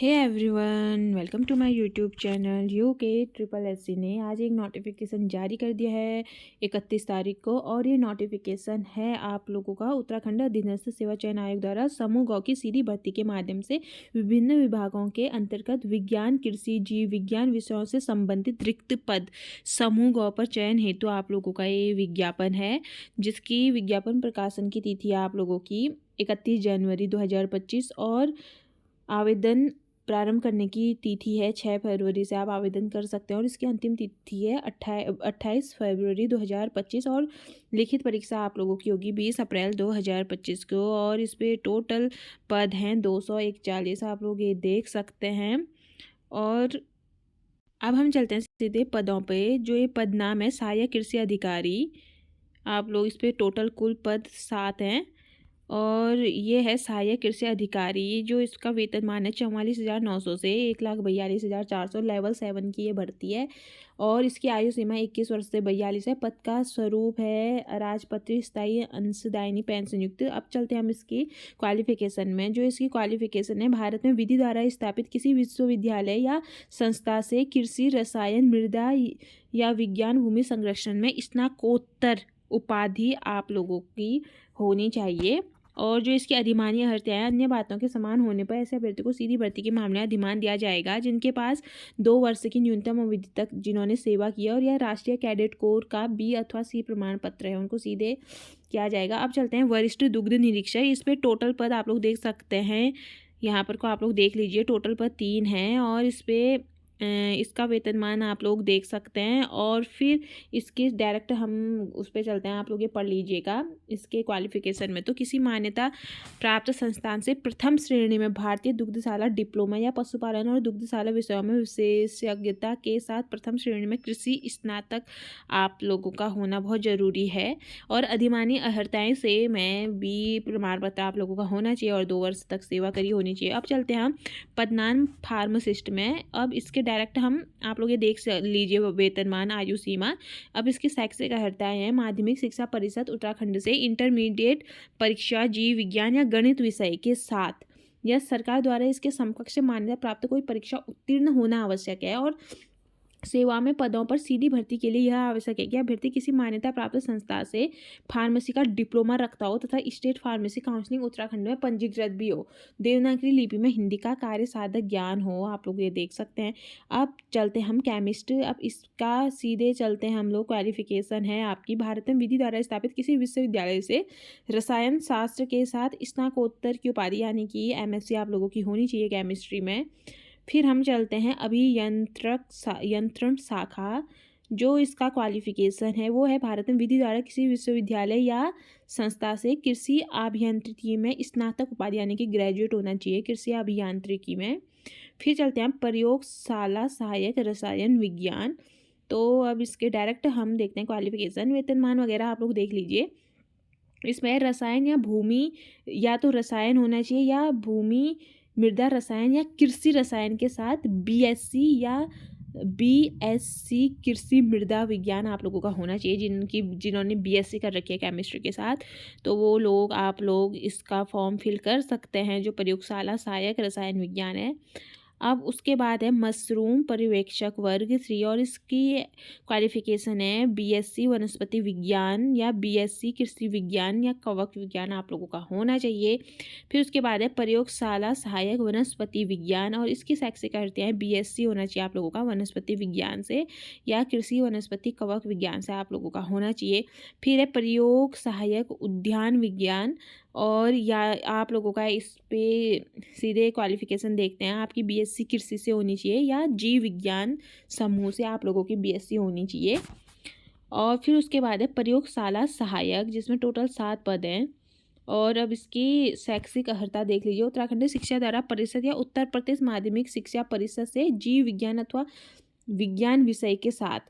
Hey everyone, welcome to my YouTube channel. UK triple SC ने आज एक notification जारी कर दिया है 31 तारीख को। और ये नोटिफिकेशन है आप लोगों का उत्तराखंड अधीनस्थ सेवा चयन आयोग द्वारा समूह गौ की सीधी भर्ती के माध्यम से विभिन्न विभागों के अंतर्गत विज्ञान, कृषि, जीव विज्ञान विषयों से संबंधित रिक्त पद समूह गौ पर चयन हेतु आप लोगों का ये विज्ञापन है, जिसकी विज्ञापन प्रकाशन की तिथि आप लोगों की 31 जनवरी 2025 और आवेदन प्रारंभ करने की तिथि है 6 फरवरी से आप आवेदन कर सकते हैं। और इसकी अंतिम तिथि है 28 फरवरी 2025 और लिखित परीक्षा आप लोगों की होगी 20 अप्रैल 2025 को। और इस पे टोटल पद हैं 241, आप लोग ये देख सकते हैं। और अब हम चलते हैं सीधे पदों पे। जो ये पद नाम है सहायक कृषि अधिकारी, आप लोग इस पे टोटल कुल पद 7 हैं। और ये है सहायक कृषि अधिकारी, जो इसका वेतनमान है 44,900 से 1,42,400। लेवल 7 की ये भर्ती है। और इसकी आयु सीमा 21 वर्ष से 42 है। पद का स्वरूप है राजपत्रित स्थायी अंशदायिनी पेंशन युक्त। अब चलते हैं हम इसकी क्वालिफिकेशन में। जो इसकी क्वालिफिकेशन है, भारत में विधि द्वारा स्थापित किसी विश्वविद्यालय या संस्था से कृषि, रसायन, मृदा या विज्ञान भूमि संरक्षण में स्नातकोत्तर उपाधि आप लोगों की होनी चाहिए। और जो इसकी अधिमानी अहर्ता है, अन्य बातों के समान होने पर ऐसे अभ्यर्थी को सीधी भर्ती के मामले में अधिमान दिया जाएगा जिनके पास 2 वर्ष की न्यूनतम अवधि तक जिन्होंने सेवा की है और यह राष्ट्रीय कैडेट कोर का बी अथवा सी प्रमाण पत्र है, उनको सीधे किया जाएगा। अब चलते हैं वरिष्ठ दुग्ध निरीक्षक। इस पर टोटल पद आप लोग देख सकते हैं, यहाँ पर को आप लोग देख लीजिए। टोटल पद 3 हैं और इस पर इसका वेतनमान आप लोग देख सकते हैं। और फिर इसके डायरेक्ट हम उस पर चलते हैं, आप लोग ये पढ़ लीजिएगा। इसके क्वालिफिकेशन में तो किसी मान्यता प्राप्त संस्थान से प्रथम श्रेणी में भारतीय दुग्धशाला डिप्लोमा या पशुपालन और दुग्धशाला विषयों में विशेषज्ञता के साथ प्रथम श्रेणी में कृषि स्नातक आप लोगों का होना बहुत ज़रूरी है। और अधिमानी अहर्ताएँ से में बी प्रमाण पत्र आप लोगों का होना चाहिए और 2 वर्ष तक सेवा करी होनी चाहिए। अब चलते हैं हम पदनाम फार्मासिस्ट में। अब इसके डायरेक्ट हम आप लोग ये देख लीजिए वेतनमान, आयु सीमा। अब इसकी शैक्षिक अर्हताएं हैं माध्यमिक शिक्षा परिषद उत्तराखंड से इंटरमीडिएट परीक्षा जीव विज्ञान या गणित विषय के साथ या सरकार द्वारा इसके समकक्ष मान्यता प्राप्त कोई परीक्षा उत्तीर्ण होना आवश्यक है। और सेवा में पदों पर सीधी भर्ती के लिए यह आवश्यक है कि अभ्यर्थी किसी मान्यता प्राप्त संस्था से फार्मेसी का डिप्लोमा रखता हो तथा स्टेट फार्मेसी काउंसिलिंग उत्तराखंड में पंजीकृत भी हो। देवनागरी लिपि में हिंदी का कार्य साधक ज्ञान हो, आप लोग ये देख सकते हैं। अब चलते हैं हम केमिस्ट। अब इसका सीधे चलते हैं हम लोग। क्वालिफिकेशन है आपकी भारत में विधि द्वारा स्थापित किसी विश्वविद्यालय से रसायन शास्त्र के साथ स्नातकोत्तर की उपाधि यानी कि MSc आप लोगों की होनी चाहिए केमिस्ट्री में। फिर हम चलते हैं यंत्रण शाखा। जो इसका क्वालिफिकेशन है वो है भारत में विधि द्वारा किसी विश्वविद्यालय या संस्था से कृषि अभियांत्रिकी में स्नातक उपाधि यानी कि ग्रेजुएट होना चाहिए कृषि अभियांत्रिकी में। फिर चलते हैं प्रयोगशाला सहायक रसायन विज्ञान। तो अब इसके डायरेक्ट हम देखते हैं क्वालिफिकेशन, वेतनमान वगैरह आप लोग देख लीजिए। इसमें रसायन या भूमि, या तो रसायन होना चाहिए या भूमि मृदा रसायन या कृषि रसायन के साथ BSc या BSc कृषि मृदा विज्ञान आप लोगों का होना चाहिए। जिन्होंने BSc कर रखी है केमिस्ट्री के साथ, तो वो लोग आप लोग इसका फॉर्म फिल कर सकते हैं जो प्रयोगशाला सहायक रसायन विज्ञान है। अब उसके बाद है मशरूम पर्यवेक्षक वर्ग 3 और इसकी क्वालिफिकेशन है BSc वनस्पति विज्ञान या BSc कृषि विज्ञान या कवक विज्ञान आप लोगों का होना चाहिए। फिर उसके बाद है प्रयोगशाला सहायक वनस्पति विज्ञान और इसकी शैक्षिक अर्हता है BSc होना चाहिए आप लोगों का वनस्पति विज्ञान से या कृषि वनस्पति कवक विज्ञान से आप लोगों का होना चाहिए। फिर है प्रयोग सहायक उद्यान विज्ञान और या आप लोगों का इस पे सीधे क्वालिफिकेशन देखते हैं, आपकी BSc कृषि से होनी चाहिए या जीव विज्ञान समूह से आप लोगों की BSc होनी चाहिए। और फिर उसके बाद है प्रयोगशाला सहायक, जिसमें टोटल 7 पद हैं। और अब इसकी शैक्षिक अर्हता देख लीजिए। उत्तराखंड शिक्षा द्वारा परिषद या उत्तर प्रदेश माध्यमिक शिक्षा परिषद से जीव विज्ञान अथवा विज्ञान विषय के साथ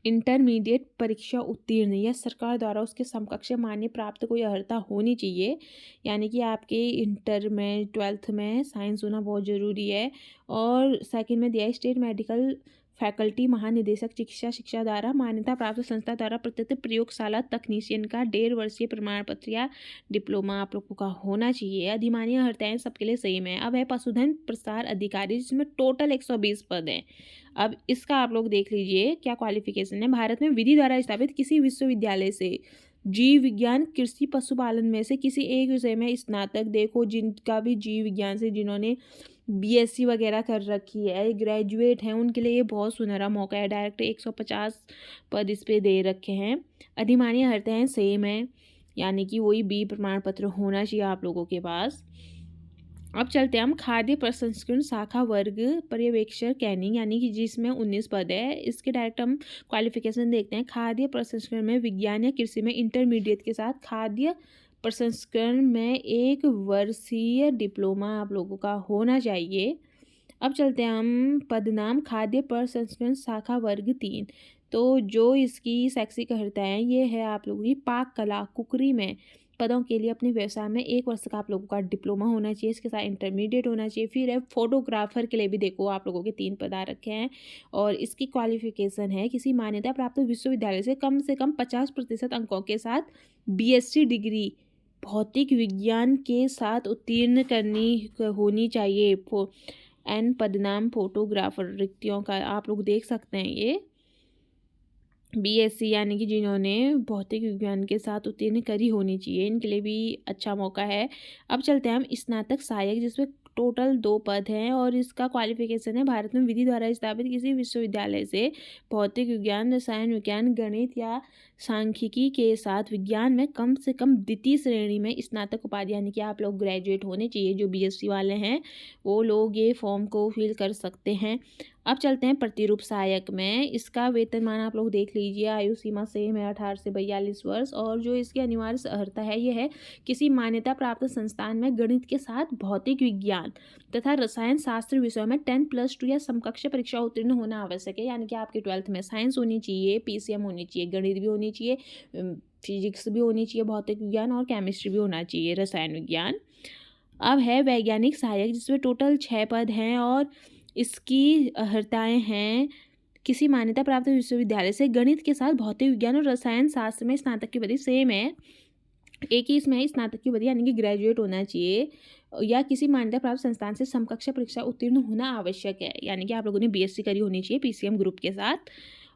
इंटरमीडिएट परीक्षा उत्तीर्ण या सरकार द्वारा उसके समकक्ष मान्य प्राप्त कोई अर्हता होनी चाहिए। यानी कि आपके इंटर में 12th में साइंस होना बहुत ज़रूरी है। और सेकंड में दिया है स्टेट मेडिकल फैकल्टी महानिदेशक चिकित्सा शिक्षा द्वारा मान्यता प्राप्त संस्था द्वारा प्रदत्त प्रयोगशाला तकनीशियन का 1.5 वर्षीय प्रमाण पत्र या डिप्लोमा आप लोगों का होना चाहिए। अधिमान्य अर्हताएं सबके लिए सेम है। अब है पशुधन प्रसार अधिकारी, जिसमें टोटल 120 पद हैं। अब इसका आप लोग देख लीजिए क्या क्वालिफिकेशन है। भारत में विधि द्वारा स्थापित किसी विश्वविद्यालय से जीव विज्ञान, कृषि, पशुपालन में से किसी एक विषय में स्नातक, देखो जिनका भी जीव विज्ञान से जिन्होंने बीएससी वगैरह कर रखी है, ग्रेजुएट हैं, उनके लिए ये बहुत सुनहरा मौका है। डायरेक्ट 150 पद इस पे दे रखे हैं। अधिमान्य अर्हताएं सेम है, यानी कि वही बी प्रमाण पत्र होना चाहिए आप लोगों के पास। अब चलते हैं हम खाद्य प्रसंस्करण शाखा वर्ग पर्यवेक्षक कैनिंग, यानी कि जिसमें 19 पद है। इसके डायरेक्ट हम क्वालिफिकेशन देखते हैं। खाद्य प्रसंस्करण में विज्ञान या कृषि में इंटरमीडिएट के साथ खाद्य प्रसंस्करण में 1 वर्षीय डिप्लोमा आप लोगों का होना चाहिए। अब चलते हैं हम पदनाम खाद्य प्रसंस्करण शाखा वर्ग 3। तो जो इसकी शैक्षिक अर्हता है ये है आप लोगों की पाक कला कुकरी में पदों के लिए अपने व्यवसाय में 1 वर्ष का आप लोगों का डिप्लोमा होना चाहिए। इसके साथ इंटरमीडिएट होना चाहिए। फिर है फोटोग्राफर के लिए भी देखो आप लोगों के 3 पद आ रखे हैं और इसकी क्वालिफिकेशन है किसी मान्यता प्राप्त विश्वविद्यालय से कम 50% अंकों के साथ बीएससी डिग्री भौतिक विज्ञान के साथ उत्तीर्ण करनी होनी चाहिए। पदनाम फोटोग्राफर रिक्तियों का आप लोग देख सकते हैं। ये बीएससी यानी कि जिन्होंने भौतिक विज्ञान के साथ उत्तीर्ण करी होनी चाहिए, इनके लिए भी अच्छा मौका है। अब चलते हैं हम स्नातक सहायक, जिसमें टोटल 2 पद हैं और इसका क्वालिफिकेशन है भारत में विधि द्वारा स्थापित किसी विश्वविद्यालय से भौतिक विज्ञान, रसायन विज्ञान, गणित या सांख्यिकी के साथ विज्ञान में कम से कम द्वितीय श्रेणी में स्नातक उपाधि, यानी कि आप लोग ग्रेजुएट होने चाहिए। जो बीएससी वाले हैं वो लोग ये फॉर्म को फिल कर सकते हैं। अब चलते हैं प्रतिरूप सहायक में। इसका वेतनमान आप लोग देख लीजिए। आयु सीमा सेम है 18 से 42 वर्ष और जो इसकी अनिवार्य अर्हता है ये है किसी मान्यता प्राप्त संस्थान में गणित के साथ भौतिक विज्ञान तथा रसायन शास्त्र विषयों में 10+2 या समकक्ष परीक्षा उत्तीर्ण होना आवश्यक है। यानी कि आपके 12th में साइंस होनी चाहिए, पीसीएम होनी चाहिए, गणित भी होनी चाहिए, फिजिक्स भी होनी चाहिए, भौतिक विज्ञान और केमिस्ट्री भी होना चाहिए, रसायन विज्ञान। अब है वैज्ञानिक सहायक, जिसमें टोटल 6 पद हैं और इसकी अर्हताएं हैं किसी मान्यता प्राप्त विश्वविद्यालय से गणित के साथ भौतिक विज्ञान और रसायन शास्त्र में स्नातक की डिग्री सेम है। एक ही इसमें स्नातक की डिग्री यानी कि ग्रेजुएट होना चाहिए या किसी मान्यता प्राप्त संस्थान से समकक्ष परीक्षा उत्तीर्ण होना आवश्यक है, यानी कि आप लोगों ने बीएससी करी होनी चाहिए पीसीएम ग्रुप के साथ।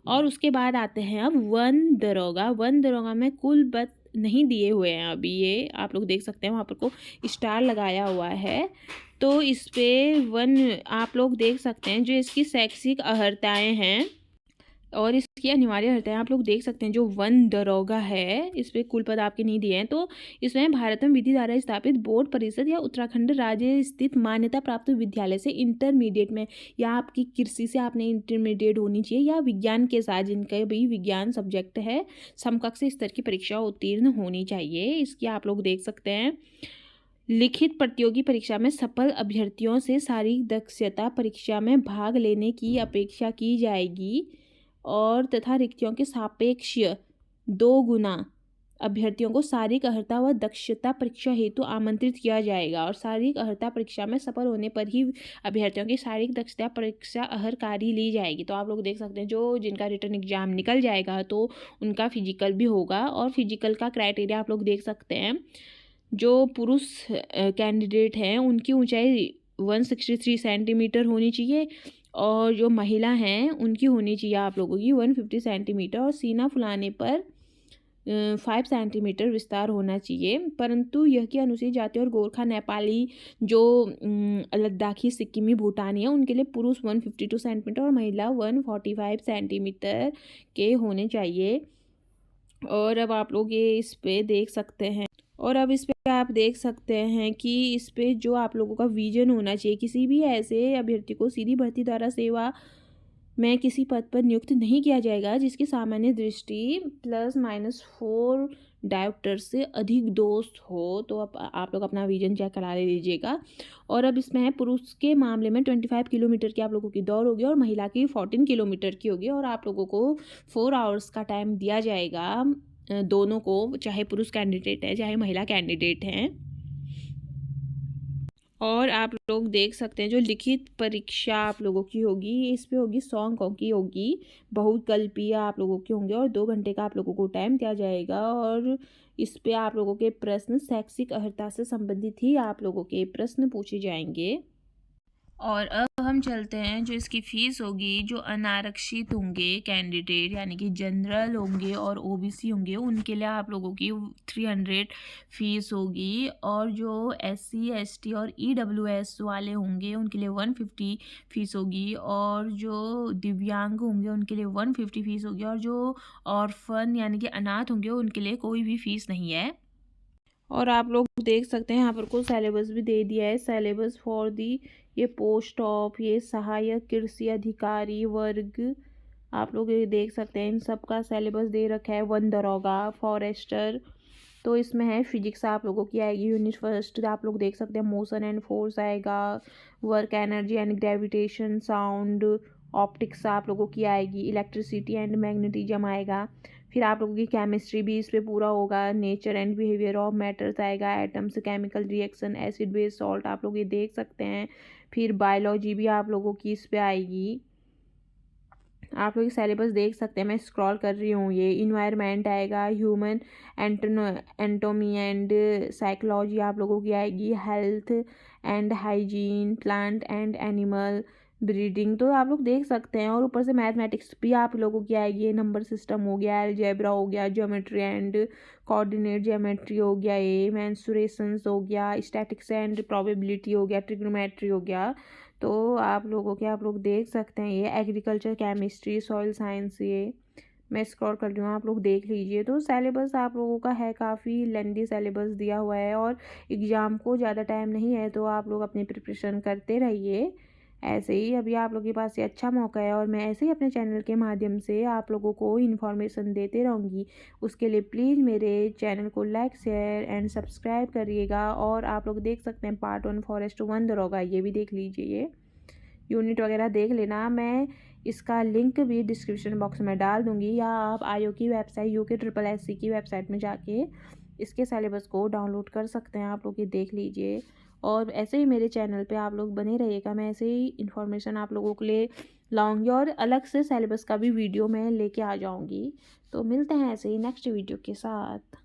और उसके बाद आते हैं अब वन दरोगा में कुल पद नहीं दिए हुए हैं अभी, ये आप लोग देख सकते हैं वहाँ पर को स्टार लगाया हुआ है। तो इस पे आप लोग देख सकते हैं जो इसकी शैक्षिक अर्हताएं हैं और इसकी अनिवार्य अर्हताएं आप लोग देख सकते हैं। जो वन दरोगा है इस पर कुल पद आपके नहीं दिए हैं। तो इसमें भारत में विधि द्वारा स्थापित बोर्ड परिषद या उत्तराखंड राज्य स्थित मान्यता प्राप्त विद्यालय से इंटरमीडिएट में, या आपकी कृषि से आपने इंटरमीडिएट होनी चाहिए या विज्ञान के साथ जिनका भी विज्ञान सब्जेक्ट है समकक्ष स्तर की परीक्षा उत्तीर्ण होनी चाहिए। इसकी आप लोग देख सकते हैं। लिखित प्रतियोगी परीक्षा में सफल अभ्यर्थियों से शारीरिक दक्षता परीक्षा में भाग लेने की अपेक्षा की जाएगी और तथा रिक्तियों के सापेक्ष 2 गुना अभ्यर्थियों को शारीरिक अर्हता व दक्षता परीक्षा हेतु आमंत्रित किया जाएगा और शारीरिक अर्हता परीक्षा में सफल होने पर ही अभ्यर्थियों की शारीरिक दक्षता परीक्षा अर्हकारी ली जाएगी। तो आप लोग देख सकते हैं जो जिनका रिटर्न एग्जाम निकल जाएगा तो उनका फिजिकल भी होगा और फिजिकल का क्राइटेरिया आप लोग देख सकते हैं। जो पुरुष कैंडिडेट हैं उनकी ऊंचाई 163 सेंटीमीटर होनी चाहिए और जो महिला हैं उनकी होनी चाहिए आप लोगों की 150 सेंटीमीटर और सीना फुलाने पर 5 सेंटीमीटर विस्तार होना चाहिए। परंतु यह कि अनुसूचित जाति और गोरखा, नेपाली, जो लद्दाखी, सिक्किमी, भूटानी है उनके लिए पुरुष 152 सेंटीमीटर और महिला 145 सेंटीमीटर के होने चाहिए। और अब आप लोग ये इस पे देख सकते हैं और अब इस पे आप देख सकते हैं कि इस पे जो आप लोगों का विजन होना चाहिए। किसी भी ऐसे अभ्यर्थी को सीधी भर्ती द्वारा सेवा में किसी पद पर नियुक्त नहीं किया जाएगा जिसकी सामान्य दृष्टि ±4 डायोप्टर से अधिक दोष हो। तो अब आप लोग अपना विजन चेक करा लीजिएगा। और अब इसमें है पुरुष के मामले में 25 किलोमीटर की आप लोगों की दौड़ होगी और महिला की 14 किलोमीटर की होगी और आप लोगों को 4 आवर्स का टाइम दिया जाएगा दोनों को, चाहे पुरुष कैंडिडेट है चाहे महिला कैंडिडेट हैं। और आप लोग देख सकते हैं जो लिखित परीक्षा आप लोगों की होगी, इस पे होगी 100 अंकों की होगी। बहुविकल्पीय आप लोगों के होंगे और 2 घंटे का आप लोगों को टाइम दिया जाएगा। और इस पे आप लोगों के प्रश्न शैक्षिक अर्हता से संबंधित ही आप लोगों के प्रश्न पूछे जाएंगे। और अब हम चलते हैं जो इसकी फ़ीस होगी, जो अनारक्षित होंगे कैंडिडेट यानी कि जनरल होंगे और ओबीसी होंगे, उनके लिए आप लोगों की 300 फ़ीस होगी। और जो एससी एसटी और ईडब्ल्यूएस वाले होंगे उनके लिए 150 फ़ीस होगी। और जो दिव्यांग होंगे उनके लिए 150 फ़ीस होगी। और जो ऑर्फन यानी कि अनाथ होंगे उनके लिए कोई भी फ़ीस नहीं है। और आप लोग देख सकते हैं यहाँ पर कुछ सिलेबस भी दे दिया है। सिलेबस फॉर दी ये पोस्ट ऑफ ये सहायक कृषि अधिकारी वर्ग, आप लोग ये देख सकते हैं इन सब का सिलेबस दे रखा है। वन दरोगा फॉरेस्टर, तो इसमें है फिजिक्स आप लोगों की आएगी यूनिट फर्स्ट, आप लोग देख सकते हैं मोशन एंड फोर्स आएगा। Work energy and gravitation sound optics आप लोगों की आएगी। इलेक्ट्रिसिटी एंड मैग्नेटिज्म आएगा। फिर आप लोगों की केमिस्ट्री भी इस पे पूरा होगा। Nature and behaviour of matters आएगा। Atoms chemical reaction acid base salt आप लोग ये देख सकते हैं। फिर बायोलॉजी भी आप लोगों की इस पे आएगी। आप लोग सिलेबस देख सकते हैं, मैं स्क्रॉल कर रही हूँ। ये इन्वायरमेंट आएगा। ह्यूमन एंटोमी एंड साइकोलॉजी आप लोगों की आएगी। Health and hygiene plant and animal breeding, तो आप लोग देख सकते हैं। और ऊपर से मैथमेटिक्स भी आप लोगों की आएगी। ये नंबर सिस्टम हो गया, अलजेब्रा हो गया, ज्योमेट्री एंड कोऑर्डिनेट ज्योमेट्री हो गया, ये मेंसुरेशंस हो गया, स्टैटिक्स एंड प्रोबेबिलिटी हो गया, ट्रिग्नोमेट्री हो गया। तो आप लोग देख सकते हैं ये एग्रीकल्चर केमिस्ट्री सॉइल साइंस, ये मैं स्क्रॉल कर रही हूँ, आप लोग देख लीजिए। तो सिलेबस आप लोगों का है काफ़ी लेंदी सिलेबस दिया हुआ है। और एग्ज़ाम को ज़्यादा टाइम नहीं है, तो आप लोग अपनी प्रिपरेशन करते रहिए। ऐसे ही अभी आप लोगों के पास ये अच्छा मौका है और मैं ऐसे ही अपने चैनल के माध्यम से आप लोगों को इन्फॉर्मेशन देते रहूँगी। उसके लिए प्लीज़ मेरे चैनल को लाइक शेयर एंड सब्सक्राइब करिएगा। और आप लोग देख सकते हैं पार्ट 1 फॉरेस्ट 1 दरोगा, ये भी देख लीजिए। ये यूनिट वगैरह देख लेना, मैं इसका लिंक भी डिस्क्रिप्शन बॉक्स में डाल दूँगी। या आप आयोग की वेबसाइट UKSSC की वेबसाइट में जाके इसके सिलेबस को डाउनलोड कर सकते हैं। आप लोग ये देख लीजिए। और ऐसे ही मेरे चैनल पे आप लोग बने रहिएगा, मैं ऐसे ही इन्फॉर्मेशन आप लोगों के लिए लाऊंगी और अलग से सिलेबस का भी वीडियो मैं लेके आ जाऊंगी। तो मिलते हैं ऐसे ही नेक्स्ट वीडियो के साथ।